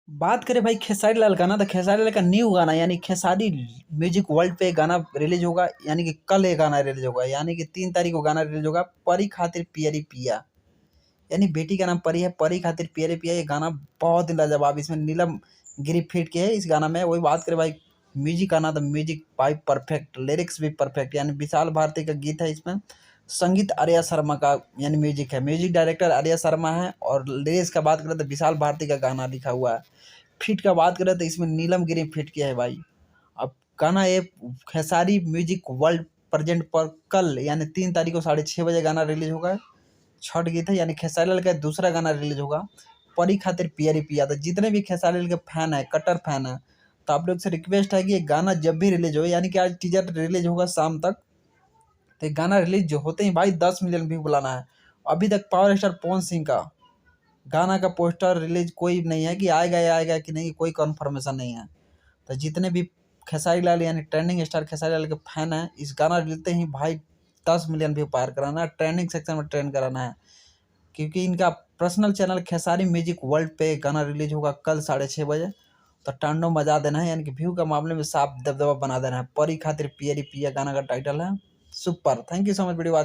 बात करें भाई खेसारी लाल का ना, तो खेसारी लाल का न्यू गाना यानी खेसारी म्यूजिक वर्ल्ड पे गाना रिलीज होगा। यानी कि कल ये गाना रिलीज होगा, यानी कि 3 तारीख को गाना रिलीज होगा। परी खातिर पियरी पिया, यानी बेटी का नाम परी है, परी खातिर पियरी पिया। ये गाना बहुत ही लाजवाब, इसमें नीलम गिरी फीट के है इस गाना में। वही बात करें भाई म्यूजिक का ना, तो म्यूजिक भाई परफेक्ट, लिरिक्स भी परफेक्ट, यानी विशाल भारती का गीत है इसमें। संगीत आर्या शर्मा का यानी म्यूजिक है, म्यूजिक डायरेक्टर आर्या शर्मा है। और लिरिक्स का बात करें तो विशाल भारती का गाना लिखा हुआ है। फिट का बात करें तो इसमें नीलम गिरी फिट किया है भाई। अब गाना ये खेसारी म्यूजिक वर्ल्ड प्रेजेंट पर कल यानी 3 तारीख को 6:30 बजे गाना रिलीज होगा। छठ गीत है, यानी खेसारी लाल का दूसरा गाना रिलीज होगा, परी खातिर पियरी पिया। तो जितने भी खेसारी लाल के फैन है, कट्टर फैन है, तो आप लोग से रिक्वेस्ट है कि ये गाना जब भी रिलीज हो, यानी कि आज टीजर रिलीज होगा शाम तक, तो ये गाना रिलीज जो होते ही भाई 10 मिलियन व्यू बुलाना है। अभी तक पावर स्टार पवन सिंह का गाना का पोस्टर रिलीज कोई नहीं है कि आएगा या आएगा कि नहीं, कोई कंफर्मेशन नहीं है। तो जितने भी खेसारी लाल यानी ट्रेंडिंग स्टार खेसारी लाल के फैन हैं, इस गाना रिलीजते ही भाई 10 मिलियन व्यू पार कराना है, ट्रेंडिंग सेक्शन में ट्रेंड कराना है। क्योंकि इनका personal channel Khesari music world पे गाना रिलीज होगा कल 6:30 बजे। तो टांडो मजा देना है, यानी कि व्यू का मामले में साफ दबदबा बना देना है। परी खातिर पियरी पिया गाना का टाइटल है। Super, thank you so much video watch.